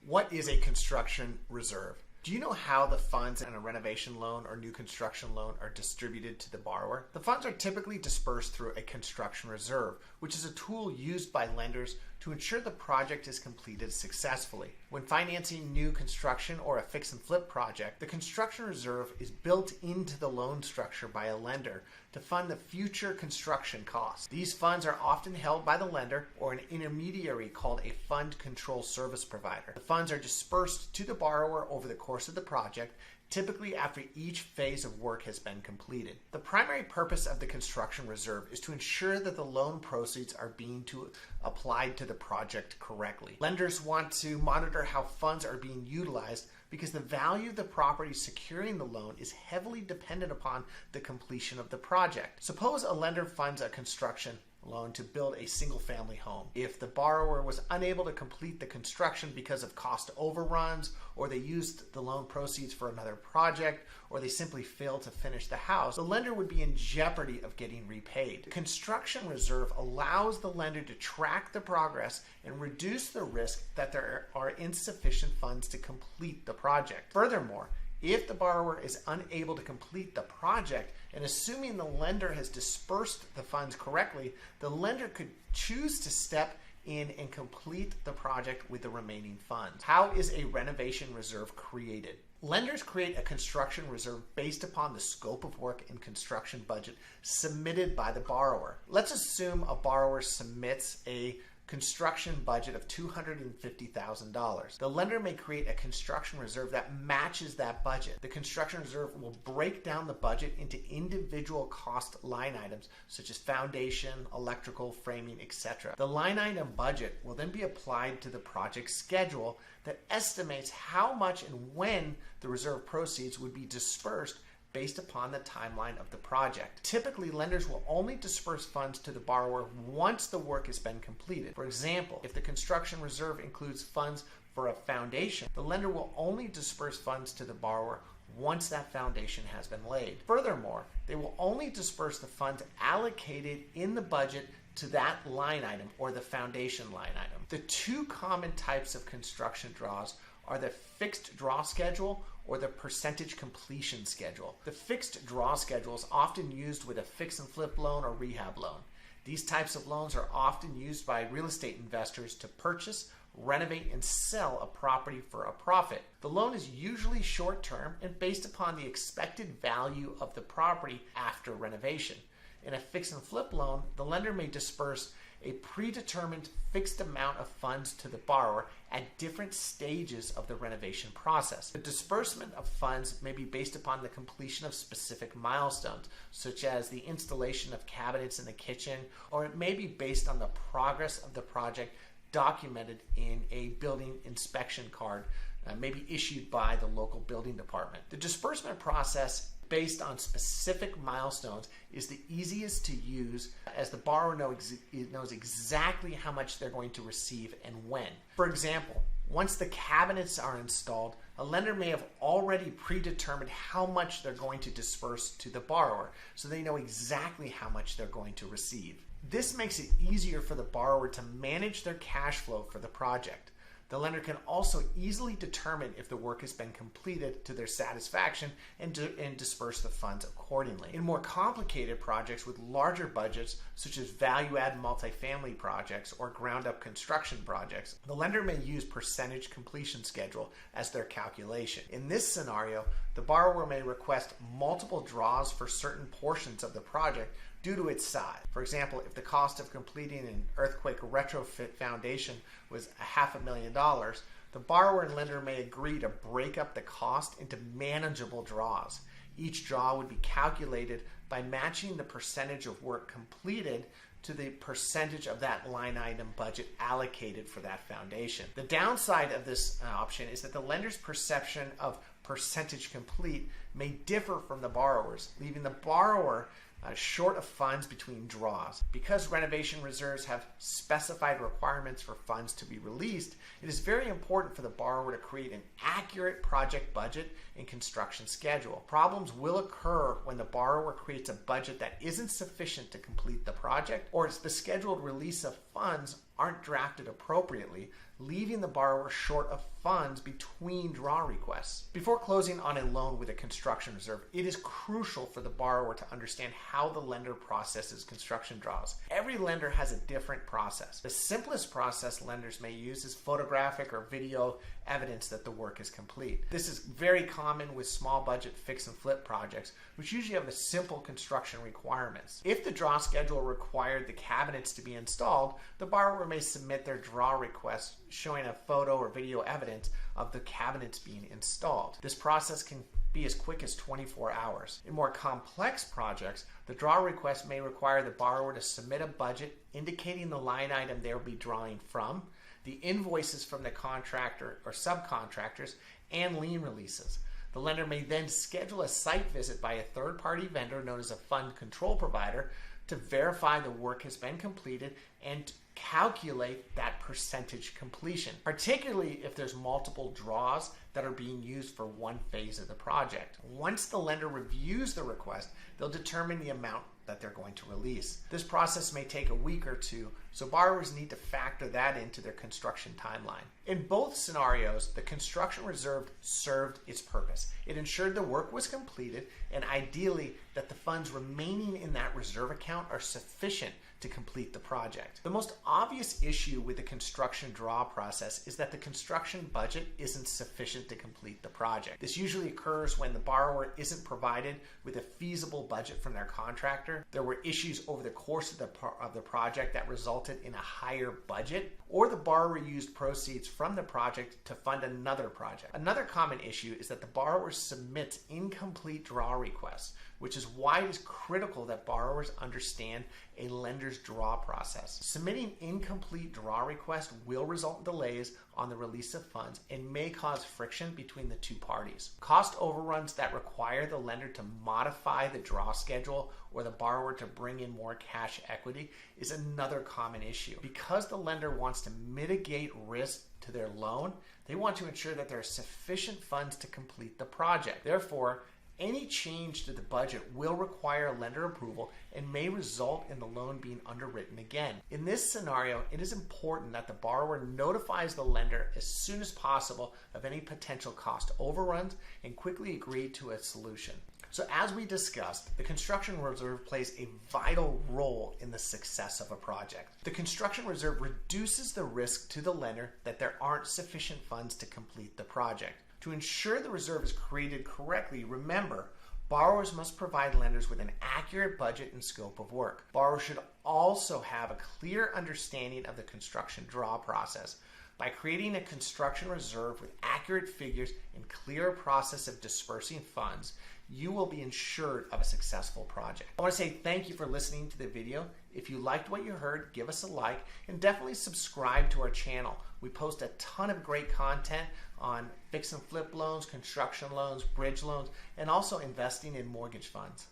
What is a construction reserve? Do you know how the funds in a renovation loan or new construction loan are distributed to the borrower? The funds are typically dispersed through a construction reserve, which is a tool used by lenders to ensure the project is completed successfully. When financing new construction or a fix and flip project, the construction reserve is built into the loan structure by a lender to fund the future construction costs. These funds are often held by the lender or an intermediary called a fund control service provider. The funds are dispersed to the borrower over the course of the project, typically after each phase of work has been completed. The primary purpose of the construction reserve is to ensure that the loan proceeds are being applied to the project correctly. Lenders want to monitor how funds are being utilized because the value of the property securing the loan is heavily dependent upon the completion of the project. Suppose a lender funds a construction loan to build a single-family home. If the borrower was unable to complete the construction because of cost overruns, or they used the loan proceeds for another project, or they simply failed to finish the house, the lender would be in jeopardy of getting repaid. The construction reserve allows the lender to track the progress and reduce the risk that there are insufficient funds to complete the project. Furthermore, if the borrower is unable to complete the project, and assuming the lender has dispersed the funds correctly, the lender could choose to step in and complete the project with the remaining funds. How is a renovation reserve created? Lenders create a construction reserve based upon the scope of work and construction budget submitted by the borrower. Let's assume a borrower submits a construction budget of $250,000. The lender may create a construction reserve that matches that budget. The construction reserve will break down the budget into individual cost line items such as foundation, electrical, framing, etc. The line item budget will then be applied to the project schedule that estimates how much and when the reserve proceeds would be dispersed based upon the timeline of the project. Typically, lenders will only disperse funds to the borrower once the work has been completed. For example, if the construction reserve includes funds for a foundation, the lender will only disperse funds to the borrower once that foundation has been laid. Furthermore, they will only disperse the funds allocated in the budget to that line item or the foundation line item. The two common types of construction draws are the fixed draw schedule or the percentage completion schedule. The fixed draw schedule is often used with a fix and flip loan or rehab loan. These types of loans are often used by real estate investors to purchase, renovate, and sell a property for a profit. The loan is usually short-term and based upon the expected value of the property after renovation. In a fix and flip loan, the lender may disperse a predetermined fixed amount of funds to the borrower at different stages of the renovation process. The disbursement of funds may be based upon the completion of specific milestones, such as the installation of cabinets in the kitchen, or it may be based on the progress of the project documented in a building inspection card, maybe issued by the local building department. The disbursement process based on specific milestones is the easiest to use, as the borrower knows exactly how much they're going to receive and when. For example, once the cabinets are installed, a lender may have already predetermined how much they're going to disperse to the borrower, so they know exactly how much they're going to receive. This makes it easier for the borrower to manage their cash flow for the project. The lender can also easily determine if the work has been completed to their satisfaction and disperse the funds accordingly. In more complicated projects with larger budgets, such as value-add multifamily projects or ground-up construction projects, the lender may use percentage completion schedule as their calculation. In this scenario, the borrower may request multiple draws for certain portions of the project due to its size. For example, if the cost of completing an earthquake retrofit foundation was $500,000, the borrower and lender may agree to break up the cost into manageable draws. Each draw would be calculated by matching the percentage of work completed to the percentage of that line item budget allocated for that foundation. The downside of this option is that the lender's perception of percentage complete may differ from the borrower's, leaving the borrower short of funds between draws. Because renovation reserves have specified requirements for funds to be released, it is very important for the borrower to create an accurate project budget and construction schedule. Problems will occur when the borrower creates a budget that isn't sufficient to complete the project, or the scheduled release of funds aren't drafted appropriately, leaving the borrower short of funds between draw requests. Before closing on a loan with a construction reserve, it is crucial for the borrower to understand how the lender processes construction draws. Every lender has a different process. The simplest process lenders may use is photographic or video evidence that the work is complete. This is very common with small budget fix and flip projects, which usually have the simple construction requirements. If the draw schedule required the cabinets to be installed, the borrower may submit their draw request showing a photo or video evidence of the cabinets being installed. This process can be as quick as 24 hours. In more complex projects, the draw request may require the borrower to submit a budget indicating the line item they will be drawing from, the invoices from the contractor or subcontractors, and lien releases. The lender may then schedule a site visit by a third-party vendor known as a fund control provider to verify the work has been completed and calculate that percentage completion, particularly if there's multiple draws that are being used for one phase of the project. Once the lender reviews the request, they'll determine the amount that they're going to release. This process may take a week or two, so borrowers need to factor that into their construction timeline. In both scenarios, the construction reserve served its purpose. It ensured the work was completed, and ideally that the funds remaining in that reserve account are sufficient to complete the project. The most obvious issue with the construction draw process is that the construction budget isn't sufficient to complete the project. This usually occurs when the borrower isn't provided with a feasible budget from their contractor. There were issues over the course of the project that resulted in a higher budget, or the borrower used proceeds from the project to fund another project. Another common issue is that the borrower submits incomplete draw requests, which is why it is critical that borrowers understand a lender's draw process. Submitting incomplete draw requests will result in delays on the release of funds and may cause friction between the two parties. Cost overruns that require the lender to modify the draw schedule or the borrower to bring in more cash equity is another common issue. Because the lender wants to mitigate risk to their loan, they want to ensure that there are sufficient funds to complete the project. Therefore, any change to the budget will require lender approval and may result in the loan being underwritten again. In this scenario, it is important that the borrower notifies the lender as soon as possible of any potential cost overruns and quickly agree to a solution. So as we discussed, the construction reserve plays a vital role in the success of a project. The construction reserve reduces the risk to the lender that there aren't sufficient funds to complete the project. To ensure the reserve is created correctly, remember, borrowers must provide lenders with an accurate budget and scope of work. Borrowers should also have a clear understanding of the construction draw process. By creating a construction reserve with accurate figures and clear process of dispersing funds, you will be ensured of a successful project. I want to say thank you for listening to the video. If you liked what you heard, give us a like and definitely subscribe to our channel. We post a ton of great content on fix and flip loans, construction loans, bridge loans, and also investing in mortgage funds.